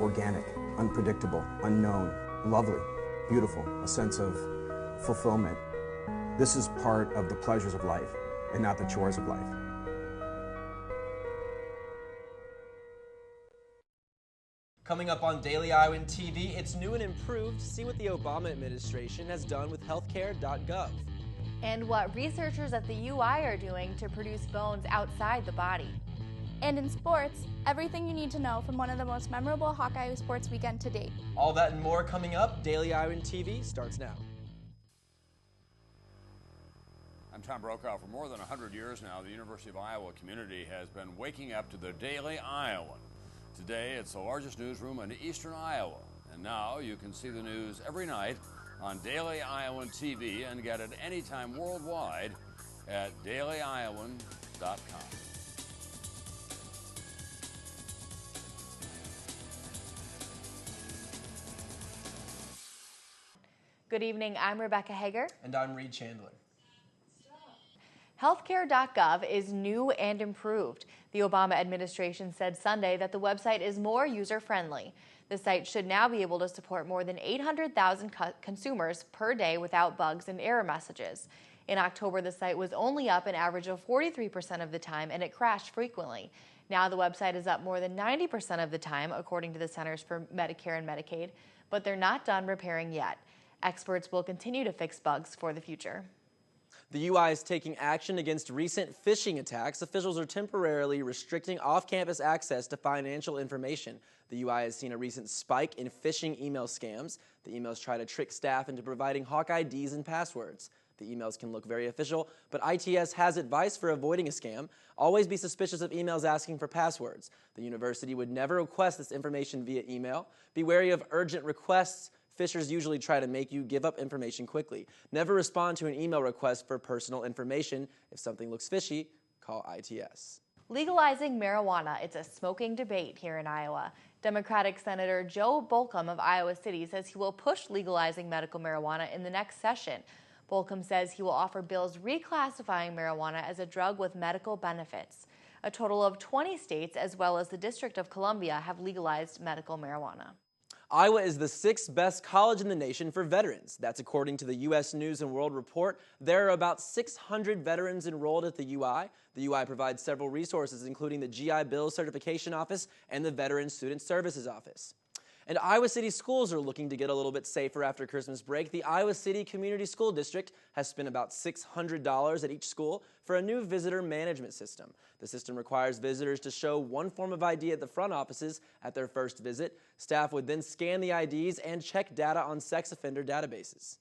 organic, unpredictable, unknown, lovely, beautiful, a sense of fulfillment. This is part of the pleasures of life and not the chores of life. Coming up on Daily Iowan TV, it's new and improved. See what the Obama administration has done with healthcare.gov. And what researchers at the UI are doing to produce bones outside the body. And in sports, everything you need to know from one of the most memorable Hawkeye sports weekend to date. All that and more coming up. Daily Iowan TV starts now. I'm Tom Brokaw. For more than 100 years now, the University of Iowa community has been waking up to the Daily Iowan. Today, it's the largest newsroom in eastern Iowa. And now you can see the news every night on Daily Iowan TV and get it anytime worldwide at dailyiowan.com. Good evening, I'm Rebecca Hager. And I'm Reed Chandler. Healthcare.gov is new and improved. The Obama administration said Sunday that the website is more user-friendly. The site should now be able to support more than 800,000 consumers per day without bugs and error messages. In October, the site was only up an average of 43% of the time, and it crashed frequently. Now the website is up more than 90% of the time, according to the Centers for Medicare and Medicaid, but they're not done repairing yet. Experts will continue to fix bugs for the future. The UI is taking action against recent phishing attacks. Officials are temporarily restricting off-campus access to financial information. The UI has seen a recent spike in phishing email scams. The emails try to trick staff into providing Hawk IDs and passwords. The emails can look very official, but ITS has advice for avoiding a scam. Always be suspicious of emails asking for passwords. The university would never request this information via email. Be wary of urgent requests. Phishers usually try to make you give up information quickly. Never respond to an email request for personal information. If something looks fishy, call ITS. Legalizing marijuana, it's a smoking debate here in Iowa. Democratic Senator Joe Bolcom of Iowa City says he will push legalizing medical marijuana in the next session. Bolcom says he will offer bills reclassifying marijuana as a drug with medical benefits. A total of 20 states, as well as the District of Columbia, have legalized medical marijuana. Iowa is the 6th best college in the nation for veterans. That's according to the U.S. News and World Report. There are about 600 veterans enrolled at the UI. The UI provides several resources, including the GI Bill Certification Office and the Veteran Student Services Office. And Iowa City schools are looking to get a little bit safer after Christmas break. The Iowa City Community School District has spent about $600 at each school for a new visitor management system. The system requires visitors to show one form of ID at the front offices at their first visit. Staff would then scan the IDs and check data on sex offender databases.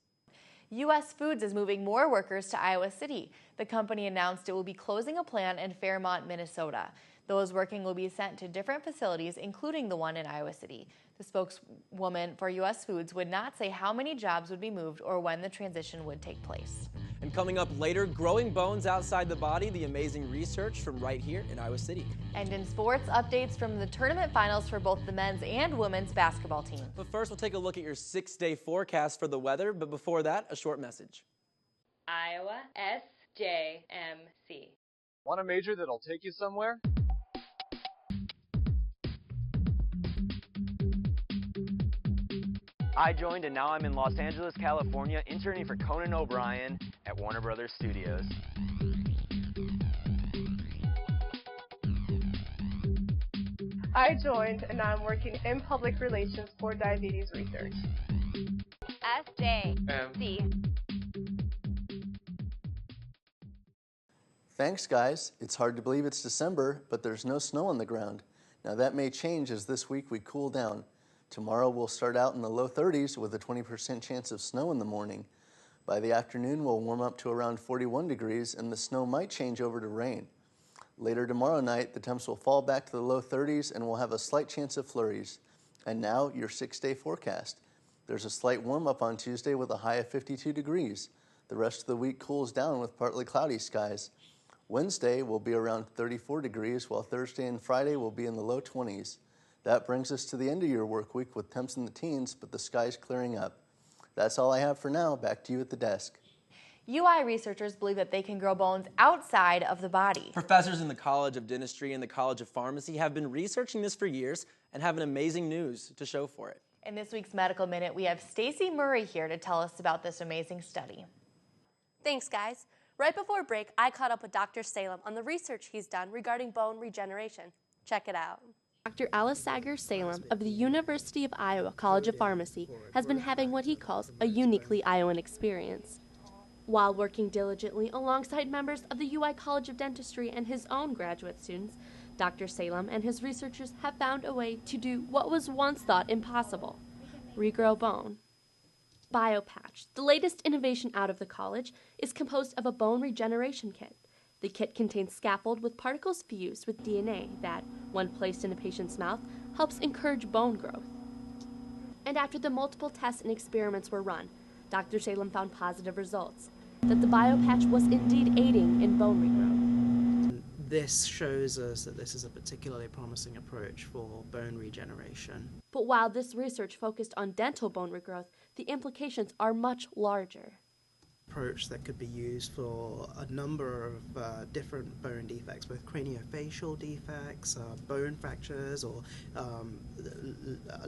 U.S. Foods is moving more workers to Iowa City. The company announced it will be closing a plant in Fairmont, Minnesota. Those working will be sent to different facilities, including the one in Iowa City. The spokeswoman for U.S. Foods would not say how many jobs would be moved or when the transition would take place. And coming up later, growing bones outside the body, the amazing research from right here in Iowa City. And in sports, updates from the tournament finals for both the men's and women's basketball team. But first, we'll take a look at your 6-day forecast for the weather. But before that, a short message. Iowa SJMC. Want a major that'll take you somewhere? I joined and now I'm in Los Angeles, California, interning for Conan O'Brien at Warner Brothers Studios. I joined and now I'm working in public relations for diabetes research. SJMC. Thanks, guys. It's hard to believe it's December, but there's no snow on the ground. Now that may change as this week we cool down. Tomorrow we'll start out in the low 30s with a 20% chance of snow in the morning. By the afternoon we'll warm up to around 41 degrees and the snow might change over to rain. Later tomorrow night the temps will fall back to the low 30s and we'll have a slight chance of flurries. And now your 6-day forecast. There's a slight warm up on Tuesday with a high of 52 degrees. The rest of the week cools down with partly cloudy skies. Wednesday will be around 34 degrees while Thursday and Friday will be in the low 20s. That brings us to the end of your work week with temps in the teens, but the sky's clearing up. That's all I have for now. Back to you at the desk. UI researchers believe that they can grow bones outside of the body. Professors in the College of Dentistry and the College of Pharmacy have been researching this for years, and have an amazing news to show for it. In this week's Medical Minute, we have Stacey Murray here to tell us about this amazing study. Thanks, guys. Right before break, I caught up with Dr. Salem on the research he's done regarding bone regeneration. Check it out. Dr. Alice Sager Salem of the University of Iowa College of Pharmacy has been having what he calls a uniquely Iowan experience. While working diligently alongside members of the UI College of Dentistry and his own graduate students, Dr. Salem and his researchers have found a way to do what was once thought impossible: regrow bone. BioPatch, the latest innovation out of the college, is composed of a bone regeneration kit. The kit contains scaffold with particles fused with DNA that, when placed in a patient's mouth, helps encourage bone growth. And after the multiple tests and experiments were run, Dr. Salem found positive results, that the BioPatch was indeed aiding in bone regrowth. This shows us that this is a particularly promising approach for bone regeneration. But while this research focused on dental bone regrowth, the implications are much larger. Approach that could be used for a number of different bone defects, both craniofacial defects, bone fractures, or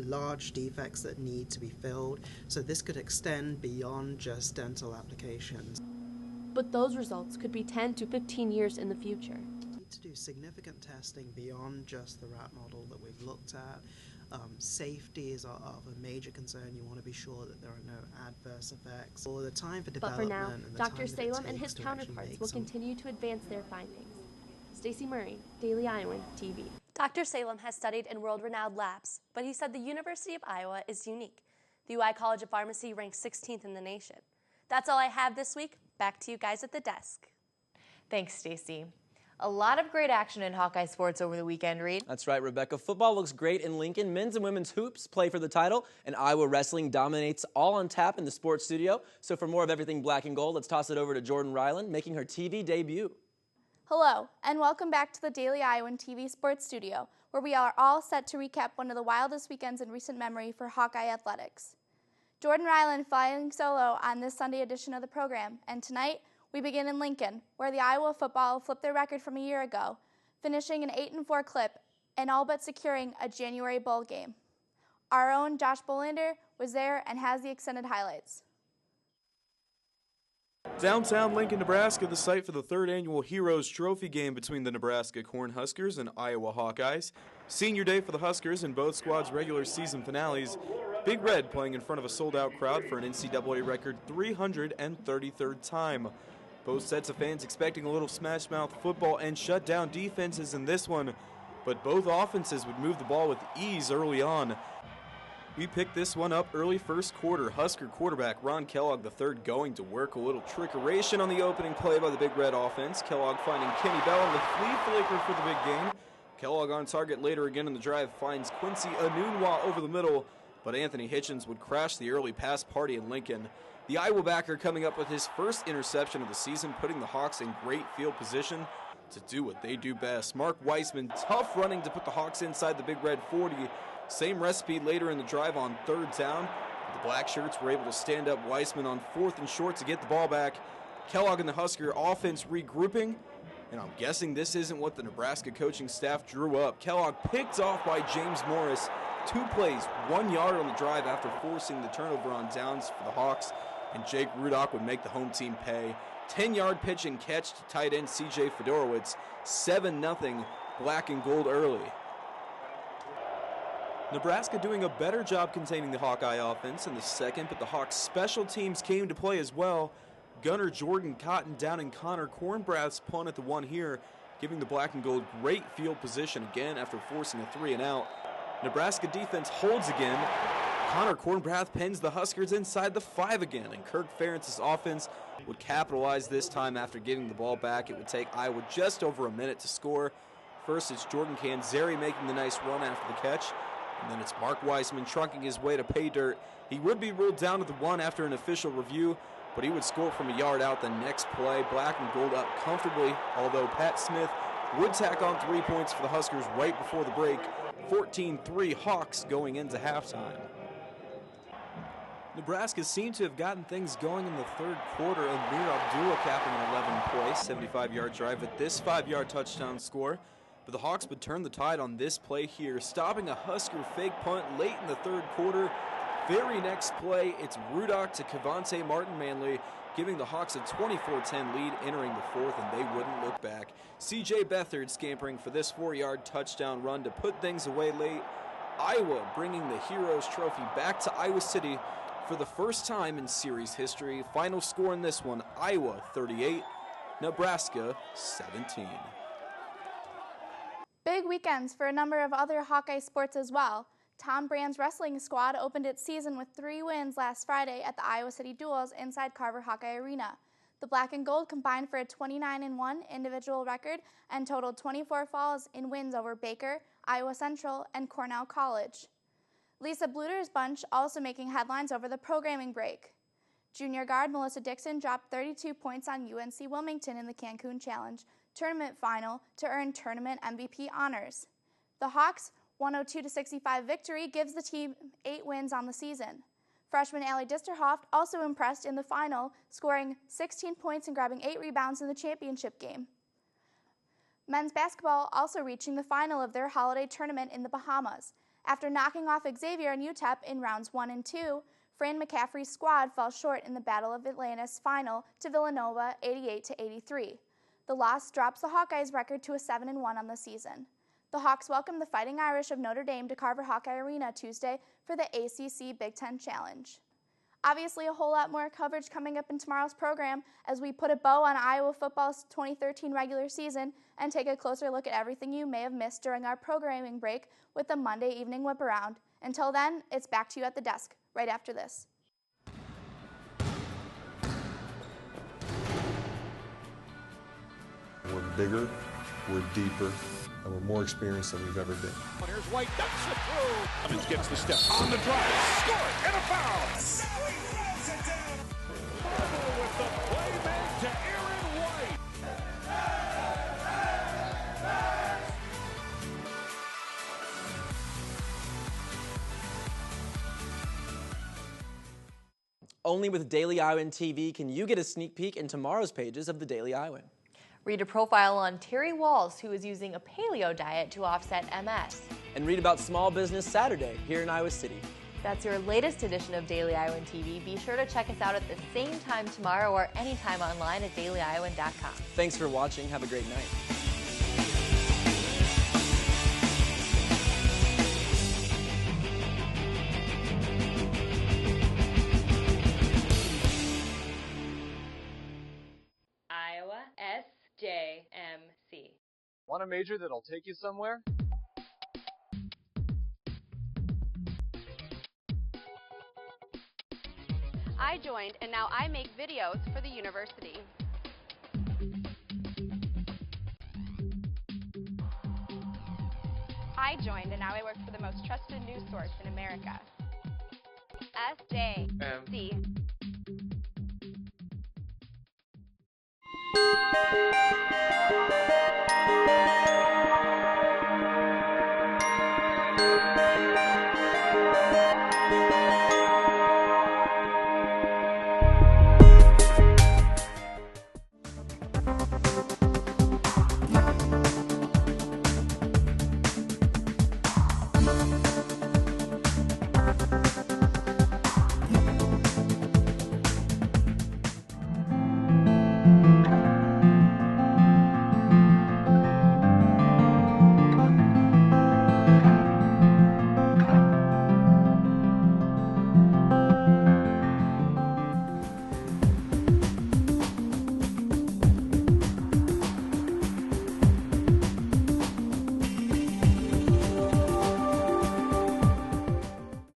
large defects that need to be filled. So this could extend beyond just dental applications. But those results could be 10 to 15 years in the future. We need to do significant testing beyond just the rat model that we've looked at. Safety is of a major concern. You want to be sure that there are no adverse effects. Or the time for development. But for now, and the Dr. time that Salem it and his takes to counterparts will continue to advance their findings. Stacey Murray, Daily Iowan TV. Dr. Salem has studied in world-renowned labs, but he said the University of Iowa is unique. The UI College of Pharmacy ranks 16th in the nation. That's all I have this week. Back to you guys at the desk. Thanks, Stacey. A lot of great action in Hawkeye sports over the weekend, Reed. That's right, Rebecca. Football looks great in Lincoln. Men's and women's hoops play for the title, and Iowa wrestling dominates All on Tap in the sports studio. So for more of everything black and gold, let's toss it over to Jordan Ryland, making her TV debut. Hello, and welcome back to the Daily Iowan TV Sports Studio, where we are all set to recap one of the wildest weekends in recent memory for Hawkeye athletics. Jordan Ryland flying solo on this Sunday edition of the program, and tonight, we begin in Lincoln, where the Iowa football flipped their record from a year ago, finishing an 8-4 clip and all but securing a January bowl game. Our own Josh Bolander was there and has the extended highlights. Downtown Lincoln, Nebraska, the site for the third annual Heroes Trophy game between the Nebraska Cornhuskers and Iowa Hawkeyes. Senior day for the Huskers in both squads' regular season finales. Big Red playing in front of a sold-out crowd for an NCAA record 333rd time. Both sets of fans expecting a little smash-mouth football and shut-down defenses in this one, but both offenses would move the ball with ease early on. We picked this one up early first quarter. Husker quarterback Ron Kellogg III going to work a little trickeration on the opening play by the Big Red offense. Kellogg finding Kenny Bell on the flea flicker for the big gain. Kellogg on target later again in the drive finds Quincy Anunwa over the middle, but Anthony Hitchens would crash the early pass party in Lincoln. The Iowa backer coming up with his first interception of the season, putting the Hawks in great field position to do what they do best. Mark Weissman, tough running to put the Hawks inside the Big Red 40. Same recipe later in the drive on third down. The Black Shirts were able to stand up Weissman on 4th and short to get the ball back. Kellogg and the Husker offense regrouping, and I'm guessing this isn't what the Nebraska coaching staff drew up. Kellogg picked off by James Morris. 2 plays, 1 yard on the drive after forcing the turnover on downs for the Hawks, and Jake Rudock would make the home team pay. 10-yard pitch and catch to tight end C.J. Fedorowicz. 7-0 black and gold early. Nebraska doing a better job containing the Hawkeye offense in the second, but the Hawks special teams came to play as well. Gunner Jordan Cotton down and Connor Cornbrath's punt at the 1 here, giving the black and gold great field position again after forcing a 3-and-out. Nebraska defense holds again. Connor Cornbrath pins the Huskers inside the 5 again, and Kirk Ferentz's offense would capitalize this time after getting the ball back. It would take Iowa just over a minute to score. First, it's Jordan Canzeri making the nice run after the catch, and then it's Mark Weissman trunking his way to pay dirt. He would be ruled down to the 1 after an official review, but he would score from a yard out the next play. Black and gold up comfortably, although Pat Smith would tack on 3 points for the Huskers right before the break. 14-3 Hawks going into halftime. Nebraska seemed to have gotten things going in the third quarter. Amir Abdullah capping an 11-play, 75-yard drive with this 5-yard touchdown score. but the Hawks would turn the tide on this play here, stopping a Husker fake punt late in the third quarter. Very next play, it's Rudock to Cavante Martin-Manley, giving the Hawks a 24-10 lead entering the fourth, and they wouldn't look back. C.J. Beathard scampering for this 4-yard touchdown run to put things away late. Iowa bringing the Heroes Trophy back to Iowa City for the first time in series history. Final score in this one, Iowa 38, Nebraska 17. Big weekends for a number of other Hawkeye sports as well. Tom Brand's wrestling squad opened its season with 3 wins last Friday at the Iowa City Duels inside Carver Hawkeye Arena. The Black and Gold combined for a 29-1 individual record and totaled 24 falls in wins over Baker, Iowa Central, and Cornell College. Lisa Bluter's bunch also making headlines over the programming break. Junior guard Melissa Dixon dropped 32 points on UNC Wilmington in the Cancun Challenge tournament final to earn tournament MVP honors. The Hawks' 102-65 victory gives the team 8 wins on the season. Freshman Allie Disterhoff also impressed in the final, scoring 16 points and grabbing 8 rebounds in the championship game. Men's basketball also reaching the final of their holiday tournament in the Bahamas. After knocking off Xavier and UTEP in rounds 1 and 2, Fran McCaffrey's squad fell short in the Battle of Atlantis final to Villanova 88-83. The loss drops the Hawkeyes' record to a 7-1 on the season. The Hawks welcome the Fighting Irish of Notre Dame to Carver Hawkeye Arena Tuesday for the ACC Big Ten Challenge. Obviously, a whole lot more coverage coming up in tomorrow's program as we put a bow on Iowa football's 2013 regular season and take a closer look at everything you may have missed during our programming break with the Monday evening whip around. Until then, it's back to you at the desk right after this. We're bigger, we're deeper, and we're more experienced than we've ever been. Here's White, ducks it through. Cummins gets the step on the drive, score, and a foul. Now he throws it down. Barber with the play made to Aaron White. Only with Daily Iowan TV can you get a sneak peek in tomorrow's pages of the Daily Iowan. Read a profile on Terry Walls, who is using a paleo diet to offset MS. And read about Small Business Saturday here in Iowa City. That's your latest edition of Daily Iowan TV. Be sure to check us out at the same time tomorrow or anytime online at dailyiowan.com. Thanks for watching. Have a great night. Iowa SJMC. Want a major that'll take you somewhere? I joined, and now I make videos for the university. I joined, and now I work for the most trusted news source in America. SJMC.